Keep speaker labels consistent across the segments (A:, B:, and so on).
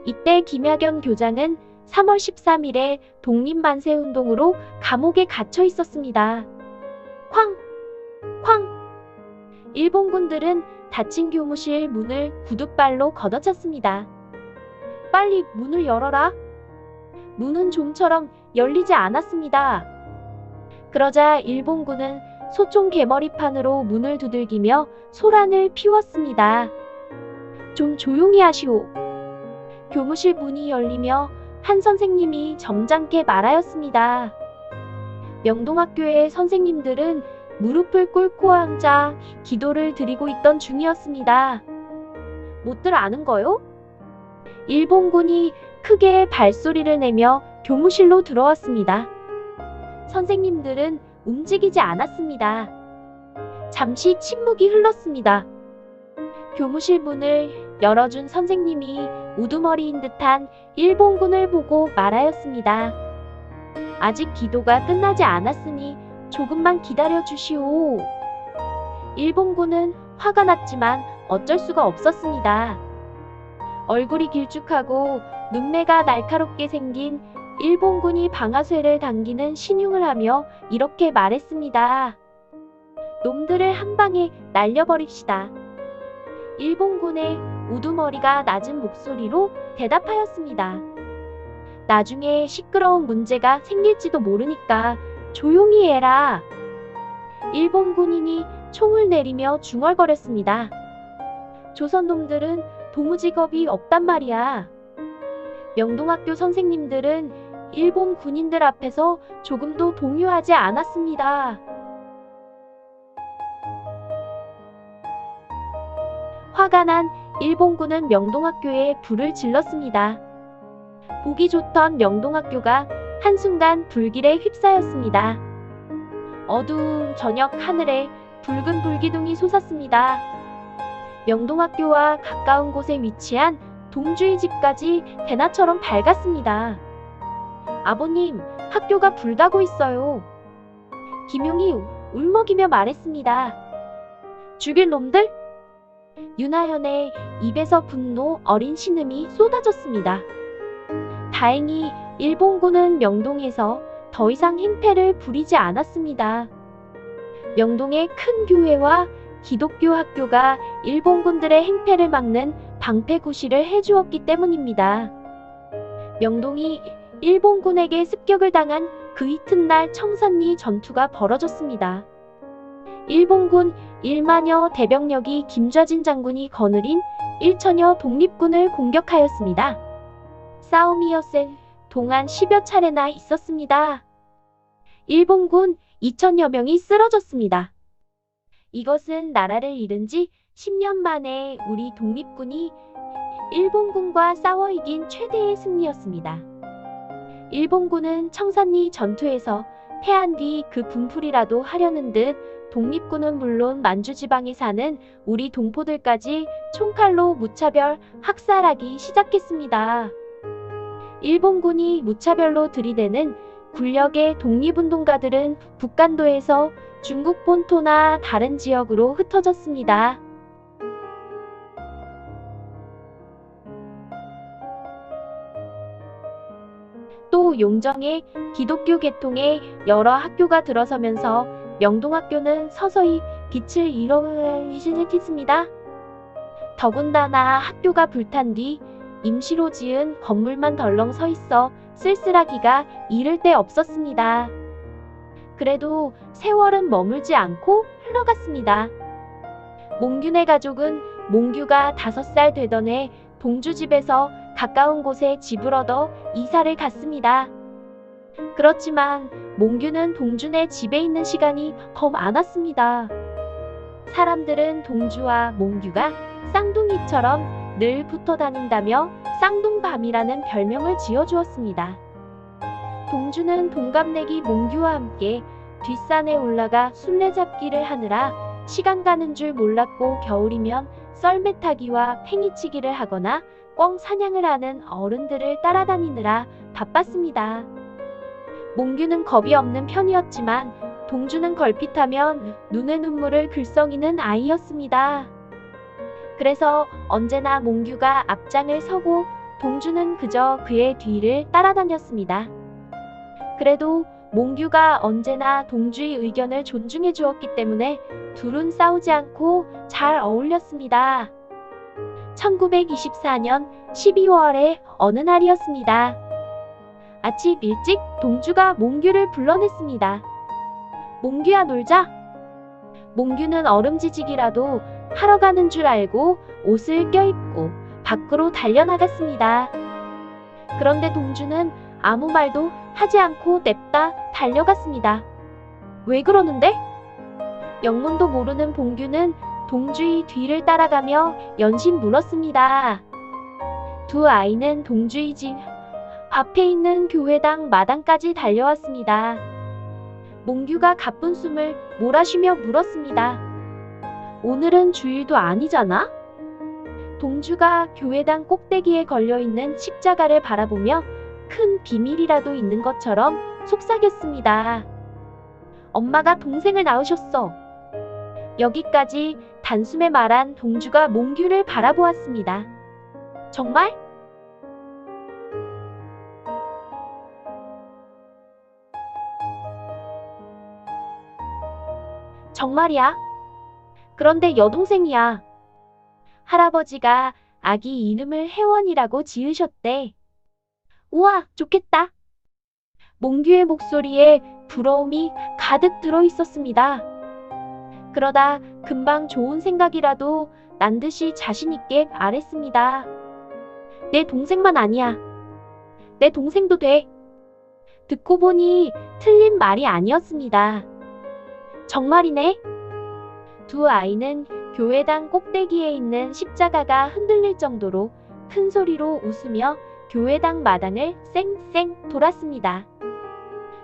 A: 이때 김학연 교장은 3월 13일에 독립만세운동으로 감옥에 갇혀 있었습니다. 쾅! 쾅! 일본군들은 닫힌 교무실 문을 구둣발로 걷어찼습니다. 빨리 문을 열어라. 문은 좀처럼 열리지 않았습니다. 그러자 일본군은 소총 개머리판으로 문을 두들기며 소란을 피웠습니다. 좀 조용히 하시오. 교무실 문이 열리며 한 선생님이 점잖게 말하였습니다. 명동학교의 선생님들은 무릎을 꿇고 앉아 기도를 드리고 있던 중이었습니다. 못들 아는 거요? 일본군이 크게 발소리를 내며 교무실로 들어왔습니다. 선생님들은 움직이지 않았습니다. 잠시 침묵이 흘렀습니다. 교무실 문을 열어준 선생님이 우두머리인 듯한 일본군을 보고 말하였습니다. 아직 기도가 끝나지 않았으니 조금만 기다려 주시오. 일본군은 화가 났지만 어쩔 수가 없었습니다. 얼굴이 길쭉하고 눈매가 날카롭게 생긴 일본군이 방아쇠를 당기는 신용을 하며 이렇게 말했습니다. 놈들을 한 방에 날려버립시다. 일본군의 우두머리가 낮은 목소리로 대답하였습니다. 나중에 시끄러운 문제가 생길지도 모르니까 조용히 해라. 일본 군인이 총을 내리며 중얼거렸습니다. 조선놈들은 도무지 겁이 없단 말이야. 명동학교 선생님들은 일본 군인들 앞에서 조금도 동요하지 않았습니다. 화가 난 일본군은 명동학교에 불을 질렀습니다. 보기 좋던 명동학교가 한순간 불길에 휩싸였습니다. 어두운 저녁 하늘에 붉은 불기둥이 솟았습니다. 명동학교와 가까운 곳에 위치한 동주의 집까지 대낮처럼 밝았습니다. 아버님, 학교가 불타고 있어요. 김용이 울먹이며 말했습니다. 죽일 놈들? 윤하현의 입에서 분노 어린 신음이 쏟아졌습니다. 다행히 일본군은 명동에서 더 이상 행패를 부리지 않았습니다. 명동의 큰 교회와 기독교 학교가 일본군들의 행패를 막는 방패구시를 해주었기 때문입니다. 명동이 일본군에게 습격을 당한 그 이튿날 청산리 전투가 벌어졌습니다. 일본군 1만여 대병력이 김좌진 장군이 거느린 1천여 독립군을 공격하였습니다. 싸움이 엿새 동안 10여 차례나 있었습니다. 일본군 2천여 명이 쓰러졌습니다. 이것은 나라를 잃은 지 10년 만에 우리 독립군이 일본군과 싸워 이긴 최대의 승리였습니다. 일본군은 청산리 전투에서 패한 뒤 그 분풀이라도 하려는 듯 독립군은 물론 만주지방에 사는 우리 동포들까지 총칼로 무차별 학살하기 시작했습니다. 일본군이 무차별로 들이대는 굴력의 독립운동가들은 북간도에서 중국 본토나 다른 지역으로 흩어졌습니다. 또 용정의 기독교 계통의 여러 학교가 들어서면서 명동학교는 서서히 빛을 잃어가기 시작했습니다. 더군다나 학교가 불탄 뒤 임시로 지은 건물만 덜렁 서 있어 쓸쓸하기가 이를 데 없었습니다. 그래도 세월은 머물지 않고 흘러갔습니다. 몽규네 가족은 몽규가 5살 되던 해 동주집에서 가까운 곳에 집을 얻어 이사를 갔습니다. 그렇지만 몽규는 동주네 집에 있는 시간이 더 많았습니다. 사람들은 동주와 몽규가 쌍둥이처럼 늘 붙어 다닌다며 쌍둥밤이라는 별명을 지어주었습니다. 동주는 동갑내기 몽규와 함께 뒷산에 올라가 술래잡기를 하느라 시간 가는 줄 몰랐고 겨울이면 썰매 타기와 팽이치기를 하거나 꿩 사냥을 하는 어른들을 따라다니느라 바빴습니다. 몽규는 겁이 없는 편이었지만 동주는 걸핏하면 눈에 눈물을 글썽이는 아이였습니다. 그래서 언제나 몽규가 앞장을 서고 동주는 그저 그의 뒤를 따라다녔습니다. 그래도 몽규가 언제나 동주의 의견을 존중해 주었기 때문에 둘은 싸우지 않고 잘 어울렸습니다. 1924년 12월의 어느 날이었습니다. 아침 일찍 동주가 몽규를 불러냈습니다. 몽규야, 놀자. 몽규는 얼음지지기라도 하러 가는 줄 알고 옷을 껴입고 밖으로 달려나갔습니다. 그런데 동주는 아무 말도 하지 않고 냅다 달려갔습니다. 왜 그러는데? 영문도 모르는 봉규는 동주의 뒤를 따라가며 연신 물었습니다. 두 아이는 동주의 집 앞에 있는 교회당 마당까지 달려왔습니다. 몽규가 가쁜 숨을 몰아쉬며 물었습니다. 오늘은 주일도 아니잖아? 동주가 교회당 꼭대기에 걸려있는 십자가를 바라보며 큰 비밀이라도 있는 것처럼 속삭였습니다. 엄마가 동생을 낳으셨어. 여기까지 단숨에 말한 동주가 몽규를 바라보았습니다. 정말? 정말이야. 그런데 여동생이야. 할아버지가 아기 이름을 혜원이라고 지으셨대. 우와, 좋겠다. 몽규의 목소리에 부러움이 가득 들어 있었습니다. 그러다 금방 좋은 생각이라도 난 듯이 자신있게 말했습니다. 내 동생만 아니야. 내 동생도 돼. 듣고 보니 틀린 말이 아니었습니다. 정말이네. 두 아이는 교회당 꼭대기에 있는 십자가가 흔들릴 정도로 큰 소리로 웃으며 교회당 마당을 쌩쌩 돌았습니다.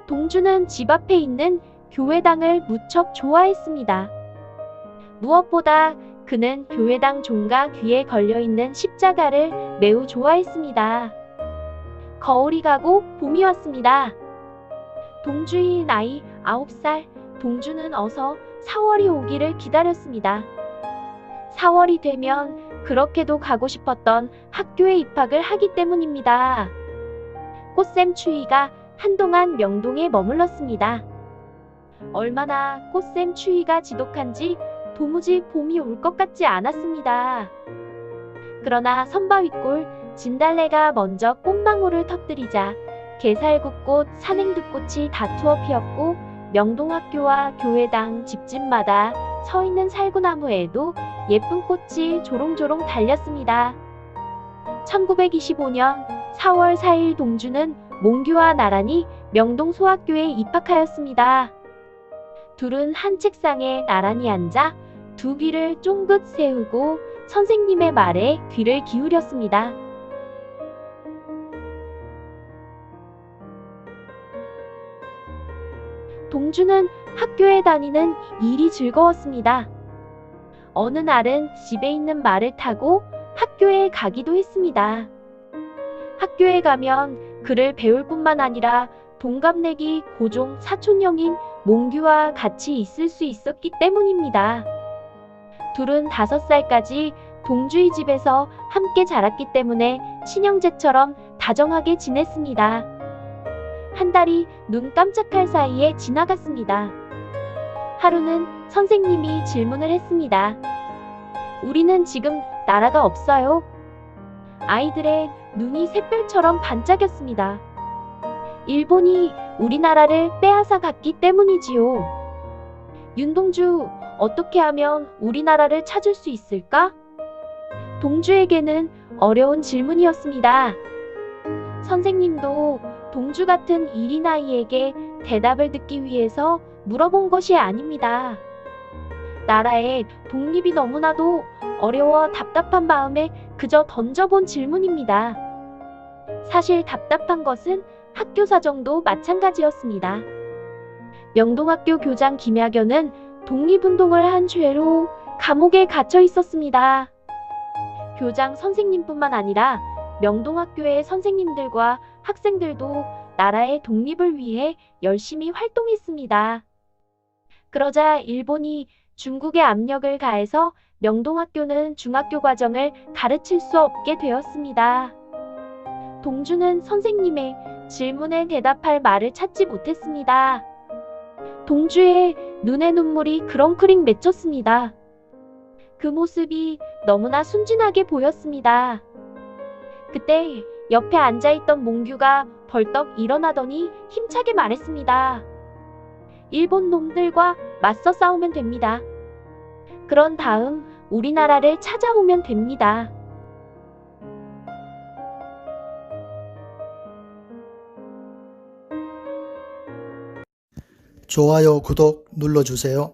A: 동주는 집 앞에 있는 교회당을 무척 좋아했습니다. 무엇보다 그는 교회당 종가 귀에 걸려있는 십자가를 매우 좋아했습니다. 거울이 가고 봄이 왔습니다. 동주의 나이 9살, 동주는 어서 4월이 오기를 기다렸습니다. 4월이 되면 그렇게도 가고 싶었던 학교에 입학을 하기 때문입니다. 꽃샘 추위가 한동안 명동에 머물렀습니다. 얼마나 꽃샘 추위가 지독한지 도무지 봄이 올 것 같지 않았습니다. 그러나 선바위골 진달래가 먼저 꽃망울을 터뜨리자 게살구꽃, 산행두꽃이 다투어 피었고 명동학교와 교회당 집집마다 서 있는 살구나무에도 예쁜 꽃이 조롱조롱 달렸습니다. 1925년 4월 4일 동주는 몽규와 나란히 명동 소학교에 입학하였습니다. 둘은 한 책상에 나란히 앉아 두 귀를 쫑긋 세우고 선생님의 말에 귀를 기울였습니다. 동주는 학교에 다니는 일이 즐거웠습니다. 어느 날은 집에 있는 말을 타고 학교에 가기도 했습니다. 학교에 가면 글을 배울 뿐만 아니라 동갑내기 고종 사촌형인 몽규와 같이 있을 수 있었기 때문입니다. 둘은 5살까지 동주의 집에서 함께 자랐기 때문에 친형제처럼 다정하게 지냈습니다. 한 달이 눈 깜짝할 사이에 지나갔습니다. 하루는 선생님이 질문을 했습니다. 우리는 지금 나라가 없어요. 아이들의 눈이 샛별처럼 반짝였습니다. 일본이 우리나라를 빼앗아 갔기 때문이지요. 윤동주, 어떻게 하면 우리나라를 찾을 수 있을까? 동주에게는 어려운 질문이었습니다. 선생님도 동주 같은 이린아이에게 대답을 듣기 위해서 물어본 것이 아닙니다. 나라의 독립이 너무나도 어려워 답답한 마음에 그저 던져본 질문입니다. 사실 답답한 것은 학교 사정도 마찬가지였습니다. 명동학교 교장 김야견은 독립운동을 한 죄로 감옥에 갇혀 있었습니다. 교장 선생님뿐만 아니라 명동학교의 선생님들과 학생들도 나라의 독립을 위해 열심히 활동했습니다. 그러자 일본이 중국에 압력을 가해서 명동학교는 중학교 과정을 가르칠 수 없게 되었습니다. 동주는 선생님의 질문에 대답할 말을 찾지 못했습니다. 동주의 눈에 눈물이 그렁크링 맺혔습니다. 그 모습이 너무나 순진하게 보였습니다. 그때 옆에 앉아있던 몽규가 벌떡 일어나더니 힘차게 말했습니다. 일본 놈들과 맞서 싸우면 됩니다. 그런 다음 우리나라를 찾아오면 됩니다.
B: 좋아요, 구독 눌러주세요.